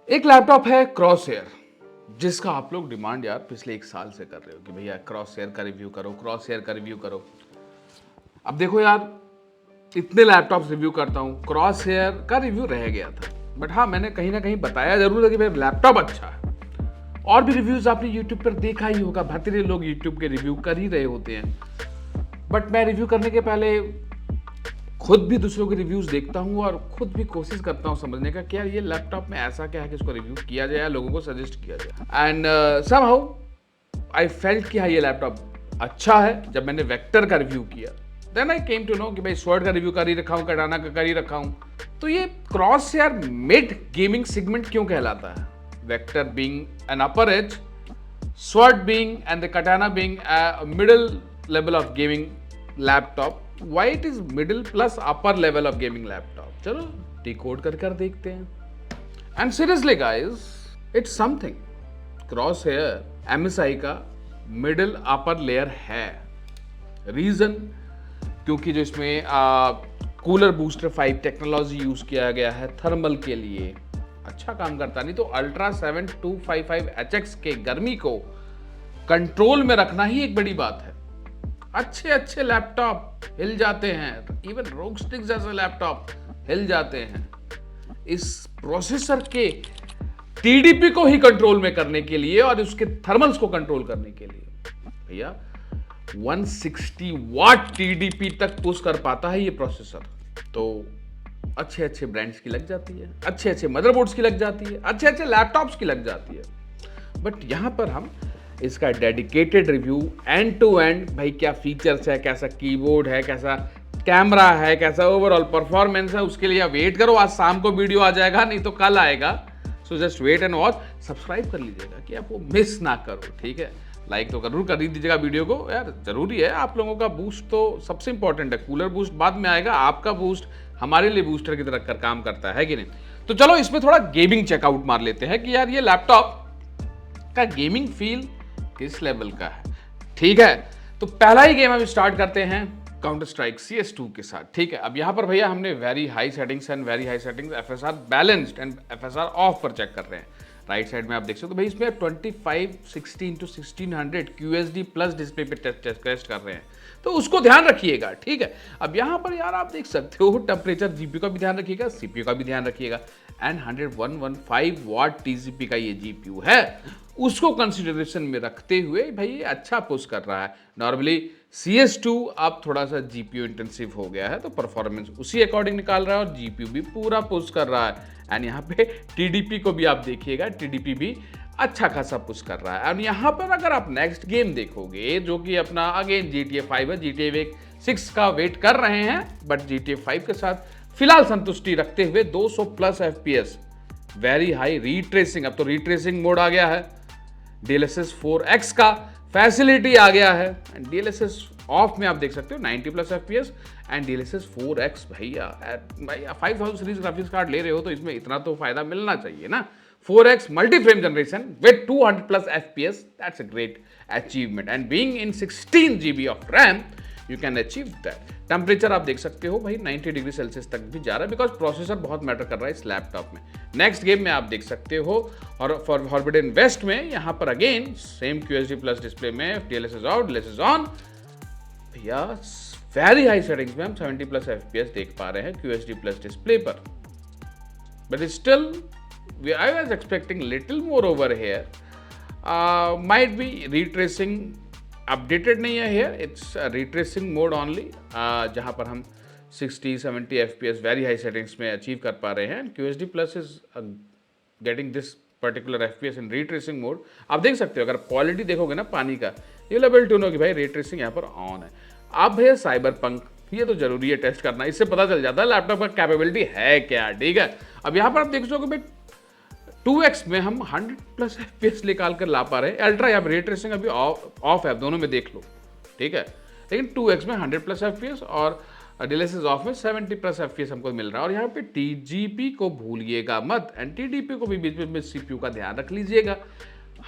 एक लैपटॉप है क्रॉसहेयर, जिसका आप लोग डिमांड यार पिछले 1 साल से कर रहे हो कि भैया क्रॉसहेयर का रिव्यू करो, क्रॉसहेयर का रिव्यू करो। अब देखो यार, इतने लैपटॉप्स रिव्यू करता हूँ, क्रॉसहेयर का रिव्यू रह गया था। बट हाँ, मैंने कहीं ना कहीं बताया जरूर था कि भाई लैपटॉप अच्छा है। और भी रिव्यूज आपने यूट्यूब पर देखा ही होगा, भतरे लोग यूट्यूब के रिव्यू कर ही रहे होते हैं। बट मैं रिव्यू करने के पहले खुद भी दूसरों के रिव्यूज देखता हूँ और खुद भी कोशिश करता हूँ समझने का कि यार ये लैपटॉप में ऐसा क्या है कि इसको रिव्यू किया जाए या लोगों को सजेस्ट किया जाए। एंड समहाउ आई फेल्ट कि हाँ ये लैपटॉप अच्छा है। जब मैंने वेक्टर का रिव्यू किया, then I came to know कि भाई स्वॉर्ड का रिव्यू कर ही रखा हूँ, कटाना का कर ही रखा हूँ। तो ये क्रॉसहेयर मिड गेमिंग सेगमेंट क्यों कहलाता है? Vector being an upper as, sword being and the कटाना being a middle level of gaming laptop. Why it is middle plus upper level of gaming laptop? चलो डिकोड कर देखते हैं। And seriously guys, it's something. Crosshair MSI का middle upper layer है। Reason, क्योंकि जो इसमें कूलर बूस्टर 5 टेक्नोलॉजी यूज किया गया है थर्मल के लिए, अच्छा काम करता। नहीं तो अल्ट्रा 7255HX के गर्मी को कंट्रोल में रखना ही एक बड़ी बात है। अच्छे अच्छे लैपटॉप हिल जाते हैं, इवन रोगस्टिक जैसे लैपटॉप हिल जाते हैं इस प्रोसेसर के टीडीपी को ही कंट्रोल में करने के लिए और उसके थर्मल्स को कंट्रोल करने के लिए। भैया 160 वाट टीडीपी तक पुश कर पाता है ये प्रोसेसर। तो अच्छे अच्छे ब्रांड्स की लग जाती है, अच्छे अच्छे मदरबोर्ड्स की लग जाती है, अच्छे अच्छे लैपटॉप्स की लग जाती है। बट यहां पर हम इसका dedicated review end to end, भाई क्या फीचर्स है, कैसा कीबोर्ड है, कैसा कैमरा है, कैसा ओवरऑल परफॉर्मेंस है, उसके लिए वेट करो। आज शाम को वीडियो आ जाएगा, नहीं तो कल आएगा। So just wait and watch. Subscribe कर लीजिएगा कि आप वो मिस ना करो, ठीक है। लाइक तो जरूर कर ही दीजिएगा वीडियो को यार, जरूरी है। आप लोगों का बूस्ट तो सबसे इंपॉर्टेंट है। कूलर बूस्ट बाद में आएगा, आपका बूस्ट हमारे लिए बूस्टर की तरह काम करता है कि नहीं। तो चलो इसमें थोड़ा गेमिंग चेकआउट मार लेते हैं कि यार ये लैपटॉप का गेमिंग फील किस लेवल का है। ठीक है, तो पहला ही गेम हम स्टार्ट करते हैं काउंटर स्ट्राइक CS2 के साथ। ठीक है, अब यहां पर भैया हमने very high settings and very high settings, FSR balanced and FSR of पर चेक कर रहे हैं। राइट साइड में आप देख सकते हो भाई, इसमें 2560x1600 QHD प्लस डिस्प्ले पे टेस्ट कर रहे हैं, तो उसको ध्यान रखिएगा। ठीक है, अब यहां पर यार आप देख सकते हो टेम्परेचर, जीपीयू का भी ध्यान रखिएगा, सीपीयू का भी ध्यान रखिएगा। एंड 115 वाट टीसीपी का ये जीपीयू है, उसको कंसिडरेशन में रखते हुए भाई ये अच्छा पुश कर रहा है। नॉर्मली CS2 अब थोड़ा सा जीपीयू इंटेंसिव हो गया है, तो परफॉर्मेंस उसी अकॉर्डिंग निकाल रहा है और जीपीयू भी पूरा पुश कर रहा है। एंड यहाँ पे टीडीपी को भी आप देखिएगा, टीडीपी भी अच्छा खासा पुश कर रहा है। और यहाँ पर अगर आप नेक्स्ट गेम देखोगे, जो कि अपना अगेन GTA 5 है, GTA 6 का वेट कर रहे हैं, बट GTA 5 के साथ फिलहाल संतुष्टि रखते हुए 200 plus FPS, very high retracing. अब तो रीट्रेसिंग मोड आ गया है, DLSS 4X का फैसिलिटी आ गया है। एंड DLSS ऑफ में आप देख सकते हो 90 plus FPS and DLSS 4X। भैया 5000 सीरीज ग्राफिक्स कार्ड ले रहे हो तो इसमें इतना तो फायदा मिलना चाहिए ना। 4X multi frame generation with 200 plus FPS, that's a great achievement. And being in 16 GB of RAM, you can achieve that. Temperature आप देख सकते हो भाई 90 डिग्री सेल्सियस तक भी जा रहा है, बिकॉज प्रोसेसर बहुत मैटर कर रहा है इस लैपटॉप में। नेक्स्ट गेम में आप देख सकते हो, और फॉर फॉरबिडन वेस्ट में यहाँ पर again same QHD plus display में DLSS आउट, DLSS ऑन। भैया वेरी हाई सेटिंग्स में हम 70 प्लस FPS देख पा रहे हैं QHD प्लस डिस्प्ले पर। But still I was expecting little more over here. Might be retracing updated नहीं है here, it's retracing mode only, जहाँ पर हम 60-70 FPS वेरी हाई सेटिंग्स में अचीव कर पा रहे हैं। QHD plus is getting this particular FPS in ray tracing mode. आप देख सकते हो, अगर क्वालिटी देखोगे ना पानी का, you will able to know कि भाई रीट्रेसिंग यहाँ पर ऑन है। अब भैया साइबरपंक, ये तो जरूरी है टेस्ट करना, इससे पता चल जाता है लैपटॉप का कैपेबिलिटी है क्या। ठीक है, अब यहाँ पर आप देख सकोगे भाई 2X में हम 100 प्लस FPS निकाल कर ला पा रहे हैं। अल्ट्रा या रे ट्रेसिंग अभी ऑफ है, दोनों में देख लो। ठीक है, लेकिन 2X में 100 प्लस FPS और DLSS ऑफ में 70 प्लस FPS हमको मिल रहा है। और यहाँ पे TGP को भूलिएगा मत, एंड TDP को भी बीच में CPU का ध्यान रख लीजिएगा।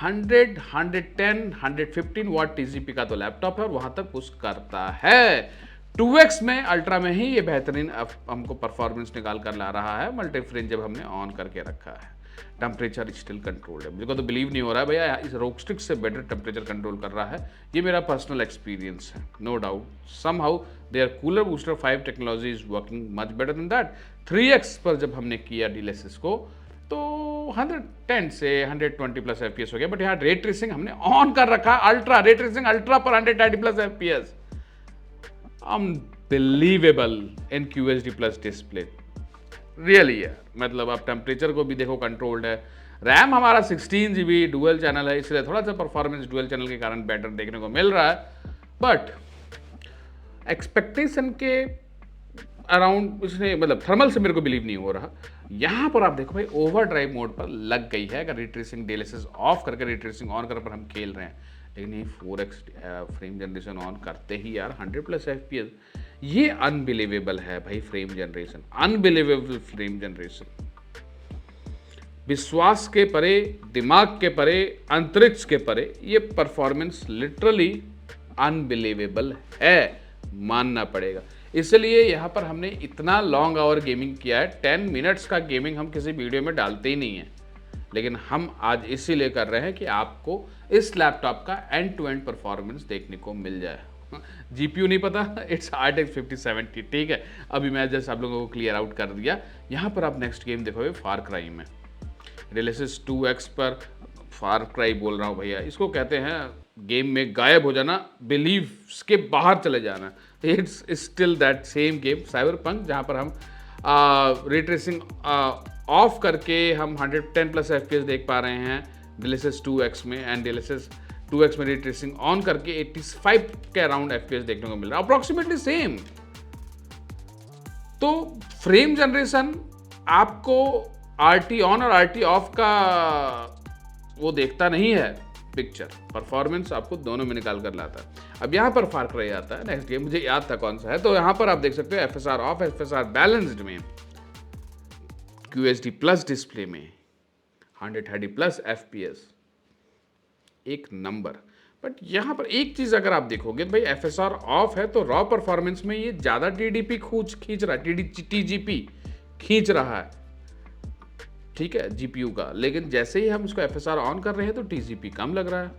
100, 110, 115 वाट TGP का तो लैपटॉप है और वहां तक पुश करता है। 2X में अल्ट्रा में ही ये बेहतरीन हमको परफॉर्मेंस निकाल कर ला रहा है, मल्टी फ्रेम जब हमने ऑन करके रखा है। टेम्परेचर स्टिल कंट्रोल्ड है। मुझे को तो बिलीव नहीं हो रहा है भैया इस रोकस्टिक से बेटर टेम्परेचर कंट्रोल कर रहा है। ये मेरा पर्सनल एक्सपीरियंस है, no doubt. Somehow there cooler booster 5 technology is working much better than that. 3x पर जब हमने किया DLSS को तो 110 से 120 प्लस FPS हो गया, बट यहाँ रे ट्रेसिंग हमने ऑन कर रखा, अल्ट्रा रे ट्रेसिंग अल्ट्रा पर 130 प्लस FPS, अनबिलीवेबल इन QHD प्लस डिस्प्ले, रियली यार। मतलब आप टेम्परेचर को भी देखो कंट्रोल्ड है। रैम हमारा 16 GB डुअल चैनल है, इसलिए थोड़ा सा परफॉर्मेंस डुअल चैनल के कारण बेटर देखने को मिल रहा है, बट एक्सपेक्टेशन के अराउंड इसने मतलब थर्मल से मेरे को बिलीव नहीं हो रहा। यहाँ पर आप देखो भाई ओवर ड्राइव मोड पर लग गई है। अगर रिट्रेसिंग DLSS ऑफ करके रिट्रेसिंग ऑन कर पर हम खेल रहे हैं, लेकिन ये 4x फ्रेम जनरेशन ऑन करते ही यार 100 प्लस FPS, ये अनबिलीवेबल है भाई। Frame generation, unbelievable frame generation, विश्वास के परे, दिमाग के परे, अंतरिक्ष के परे, ये परफॉर्मेंस लिटरली अनबिलीवेबल है, मानना पड़ेगा। इसलिए यहाँ पर हमने इतना लॉन्ग आवर गेमिंग किया है। 10 मिनट्स का गेमिंग हम किसी वीडियो में डालते ही नहीं है, लेकिन हम आज इसीलिए कर रहे हैं कि आपको इस लैपटॉप का एंड टू एंड परफॉर्मेंस देखने को मिल जाए। GPU नहीं पता, इट्स RTX 5070, ठीक है। अभी मैं जस्ट आप लोगों को क्लियर आउट कर दिया। यहाँ पर आप नेक्स्ट गेम देखोगे फार क्राई में, DLSS 2x पर फार क्राई बोल रहा हूँ भैया, इसको कहते हैं गेम में गायब हो जाना, बिलीव के बाहर चले जाना। It's still that same game cyberpunk, जहाँ पर हम रे ट्रेसिंग ऑफ करके हम 110 प्लस FPS देख पा रहे हैं DLSS 2x में, एंड DLSS 2x में रे ट्रेसिंग ऑन करके 85 के अराउंड FPS देखने को मिल रहा है, अप्रॉक्सीमेटली सेम। तो फ्रेम जनरेशन आपको RT ऑन और RT ऑफ का वो देखता नहीं है पिक्चर, परफॉर्मेंस आपको दोनों में निकाल कर लाता है। अब यहाँ पर फार क्राई आता है नेक्स्ट गेम, मुझे याद था कौन सा है। तो यहाँ पर आप देख सकते हो FSR ऑफ, FSR बैलेंस्ड में, QHD प्लस डिस्प्ले में 130 प्लस FPS, एक नंबर। बट यहाँ पर एक चीज अगर आप देखोगे भाई FSR ऑफ है तो रॉ परफॉर्मेंस में ये ज्यादा TDP खींच रहा है, TGP खींच रहा है, ठीक है, GPU का। लेकिन जैसे ही हम इसको FSR ऑन कर रहे हैं तो TGP कम लग रहा है।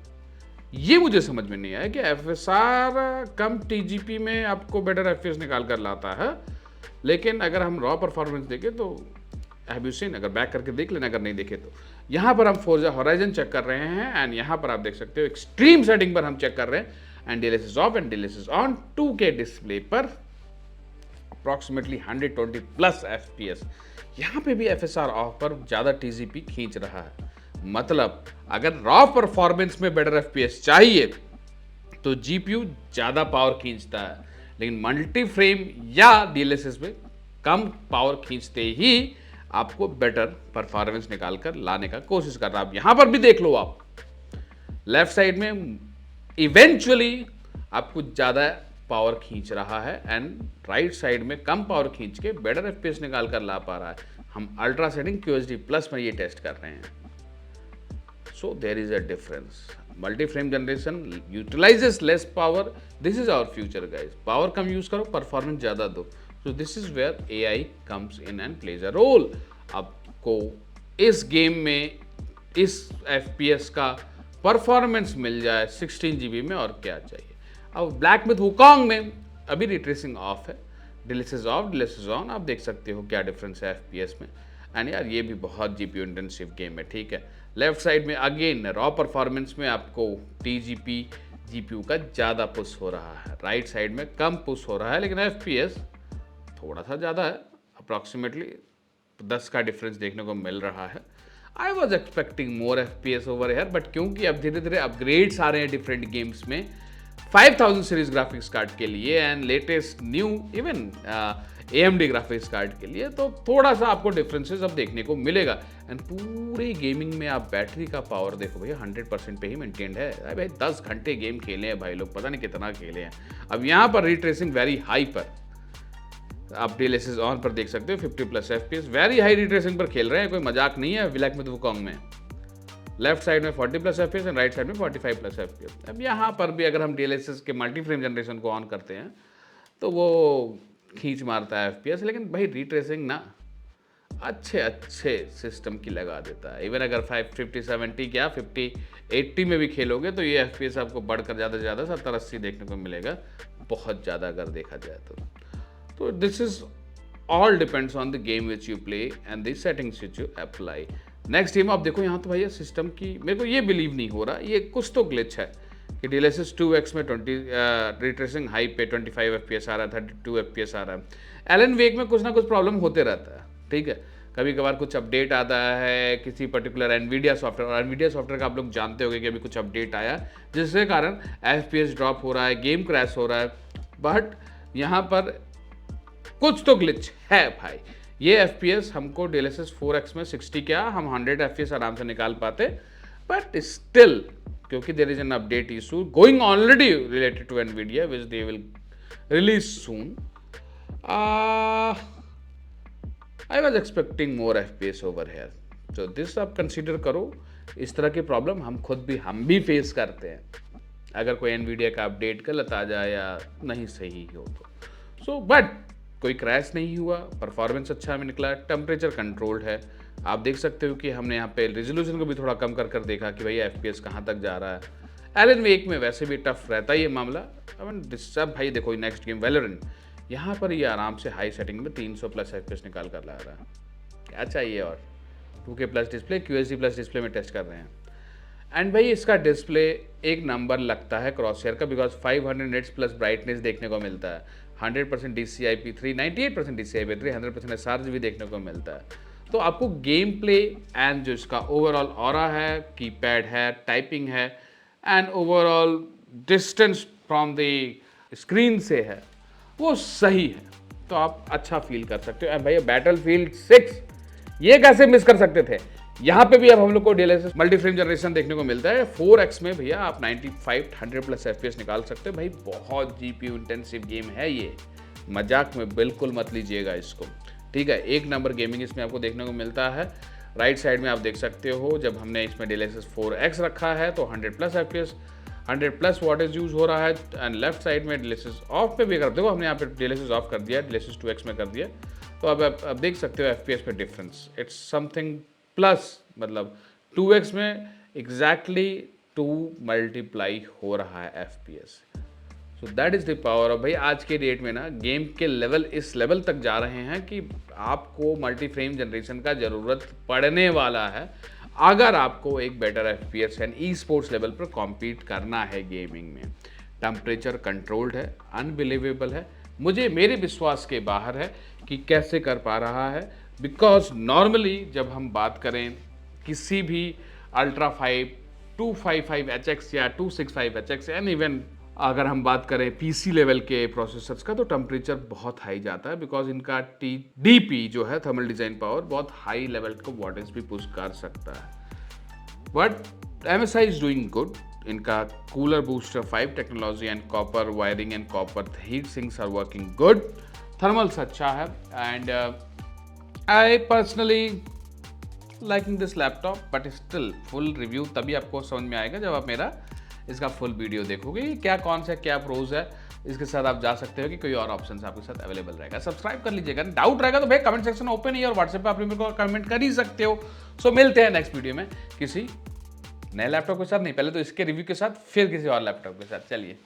ये मुझे समझ में नहीं आया कि FSR कम TGP में आपको बेटर FPS निकाल कर लाता है, लेकिन अगर हम रॉ परफॉर्मेंस देखें तो हैव यू सीन, अगर बैक करके देख लेना अगर नहीं देखे तो। यहाँ पर हम फोर्जा होराइजन चेक कर रहे हैं, एंड यहाँ पर आप देख सकते हो एक्सट्रीम सेटिंग पर हम चेक कर रहे हैं, and DLSS of and DLSS on 2K display पर अप्रॉक्सीमेटली 120 प्लस FPS। यहाँ पे भी FSR ऑफ पर ज़्यादा TGP खींच रहा है। मतलब अगर रॉ परफॉर्मेंस में बेटर FPS चाहिए तो GPU ज़्यादा पावर खींचता है, लेकिन मल्टी फ्रेम या DLSS में कम पावर खींचते ही आपको बेटर परफॉर्मेंस निकाल कर लाने का कोशिश कर रहा है। आप यहाँ पर भी देख लो, आप लेफ्ट साइड में इवेंचुअली आपको ज़्यादा पावर खींच रहा है, एंड राइट साइड में कम पावर खींच के बेटर FPS निकाल कर ला पा रहा है। हम अल्ट्रा सेटिंग QHD प्लस में ये टेस्ट कर रहे हैं। So there is a difference. Multi frame generation utilizes less power, this is our future guys. Power कम यूज करो, परफॉर्मेंस ज़्यादा दो। So this is where AI comes in and plays a role. आपको इस game में इस FPS का performance मिल जाए 16 GB में, और क्या चाहिए। अब ब्लैक मिथ वुकोंग में अभी रिट्रेसिंग ऑफ है, DLSS ऑफ, DLSS ऑन, आप देख सकते हो क्या डिफरेंस है FPS में। एंड यार ये भी बहुत GPU इंटेंसिव गेम है, ठीक है। लेफ्ट साइड में अगेन रॉ परफॉर्मेंस में आपको TGP GPU का ज़्यादा पुश हो रहा है, राइट साइड में कम पुश हो रहा है, लेकिन FPS थोड़ा सा ज़्यादा है, अप्रॉक्सीमेटली 10 का डिफरेंस देखने को मिल रहा है। I was expecting more FPS over here, but क्योंकि अब धीरे धीरे अपग्रेड्स आ रहे हैं डिफरेंट गेम्स में 5000 सीरीज ग्राफिक्स कार्ड के लिए, and latest new even AMD graphics card के लिए, तो थोड़ा सा आपको डिफरेंसेस अब देखने को मिलेगा। एंड पूरी गेमिंग में आप बैटरी का पावर देखो भैया 100% पे ही मेंटेन्ड है। अरे भाई 10 घंटे गेम खेले हैं भाई लोग, पता नहीं कितना खेले हैं। अब यहाँ पर रिट्रेसिंग वेरी हाई पर आप DLSS ऑन पर देख सकते हो 50 plus FPS, very high retracing पर खेल रहे हैं, कोई मजाक नहीं है। ब्लैक मिथ वुकोंग में लेफ्ट साइड में 40 plus FPS and right side में 45 प्लस FPS। अब यहाँ पर भी अगर हम DLSS के मल्टी फ्रेम जनरेशन को ऑन करते हैं तो वो खींच मारता है FPS, लेकिन भाई रिट्रेसिंग ना अच्छे अच्छे सिस्टम की लगा देता है। इवन अगर 50-70 क्या 50-80 में भी खेलोगे तो ये FPS आपको बढ़कर ज़्यादा से ज़्यादा 70-80 देखने को मिलेगा, बहुत ज़्यादा अगर देखा जाए तो this is all depends on the game which you play and the settings which you apply. Next game आप देखो यहाँ तो भैया सिस्टम की मेरे को ये बिलीव नहीं हो रहा, ये कुछ तो ग्लिच है कि DLSS 2x में 20 रिट्रेसिंग हाई पे 25 FPS आ रहा है, 32 FPS आ रहा है। एलन वेक में कुछ ना कुछ प्रॉब्लम होते रहता है, ठीक है। कभी कभार कुछ अपडेट आता है किसी पर्टिकुलर एनवीडिया सॉफ्टवेयर, और एनवीडिया सॉफ्टवेयर का आप लोग जानते होंगे कि अभी कुछ अपडेट आया जिसके कारण FPS ड्रॉप हो रहा है, गेम क्रैश हो रहा है। बट यहाँ पर कुछ तो ग्लिच है भाई। ये FPS हमको DLSS 4x में 60 क्या हम 100 FPS आराम से निकाल पाते, बट स्टिल क्योंकि there is an update issue going already related to NVIDIA which they will release soon. I was expecting more FPS over here. So this आप कंसीडर करो, इस तरह की प्रॉब्लम हम भी फेस करते हैं अगर कोई NVIDIA का अपडेट गलत आ जाए या नहीं सही हो तो। सो बट कोई क्रैश नहीं हुआ, परफॉर्मेंस अच्छा हमें निकला, टेम्परेचर कंट्रोल्ड है। आप देख सकते हो कि हमने यहाँ पे रेजोल्यूशन को भी थोड़ा कम कर देखा कि भाई FPS कहाँ तक जा रहा है। एलन वेक में वैसे भी टफ रहता है ये मामला। डिस्टर्ब भाई देखो नेक्स्ट गेम वैलोरेंट, यहाँ पर ये आराम से हाई सेटिंग में 300 प्लस FPS निकाल कर ला रहा है, क्या चाहिए और 2K plus display QHD plus display में टेस्ट कर रहे हैं। एंड भाई इसका डिस्प्ले एक नंबर लगता है क्रॉसहेयर का, बिकॉज 500 निट्स प्लस ब्राइटनेस देखने को मिलता है, 100% DCI-P3, 98% DCI-P3, 100% SRGB देखने को मिलता है। तो आपको गेम प्ले एंड जो इसका ओवरऑल ऑरा है, कीपैड है, टाइपिंग है and overall distance from the screen से है, वो सही है, तो आप अच्छा फील कर सकते हो। एंड भैया बैटलफील्ड 6 ये कैसे मिस कर सकते थे। यहाँ पे भी अब हम लोग को DLSS मल्टी फ्रेम जनरेशन देखने को मिलता है। 4x में भैया आप 95-100 प्लस FPS निकाल सकते हो। भाई बहुत GPU इंटेंसिव गेम है ये, मजाक में बिल्कुल मत लीजिएगा इसको, ठीक है। एक नंबर गेमिंग इसमें आपको देखने को मिलता है। राइट साइड में आप देख सकते हो जब हमने इसमें DLSS 4x रखा है तो 100 plus FPS 100 plus wattage use हो रहा है। एंड लेफ्ट साइड में DLSS ऑफ पे भी अगर देखो हमने यहाँ पे DLSS ऑफ कर दिया, DLSS 2x में कर दिया, तो अब आप देख सकते हो FPS में डिफरेंस इट्स समथिंग प्लस, मतलब 2x में एग्जैक्टली 2 मल्टीप्लाई हो रहा है FPS। So that is the power of भाई आज के डेट में ना गेम के लेवल इस लेवल तक जा रहे हैं कि आपको मल्टी फ्रेम जनरेशन का ज़रूरत पड़ने वाला है अगर आपको एक better FPS and e sports level पर कॉम्पीट करना है गेमिंग में। टेम्परेचर कंट्रोल्ड है, अनबिलीवेबल है, मुझे मेरे विश्वास के बाहर है कि कैसे कर पा रहा है। बिकॉज नॉर्मली जब हम बात करें किसी भी अल्ट्रा 5 255HX या 265HX एंड इवन अगर हम बात करें PC लेवल के प्रोसेसर्स का, तो टेम्परेचर बहुत हाई जाता है बिकॉज इनका TDP जो है थर्मल डिजाइन पावर बहुत हाई लेवल को वॉटेज भी पुश कर सकता है। But MSI is doing good, इनका cooler booster 5 technology and copper wiring and copper heat sinks are working good, thermals अच्छा है and I personally liking this laptop. But still full review तभी आपको समझ में आएगा जब आप मेरा इसका फुल वीडियो देखोगे क्या कौन सा क्या प्रोज है। इसके साथ आप जा सकते हो कि कोई और ऑप्शन आपके साथ अवेलेबल रहेगा। सब्सक्राइब कर लीजिएगा, डाउट रहेगा तो भाई कमेंट सेक्शन ओपन ही है और व्हाट्सएप पे आप मेरे को कमेंट कर ही सकते हो। सो मिलते हैं नेक्स्ट वीडियो में किसी नए लैपटॉप के साथ, नहीं पहले तो इसके रिव्यू के साथ फिर किसी और लैपटॉप के साथ। चलिए।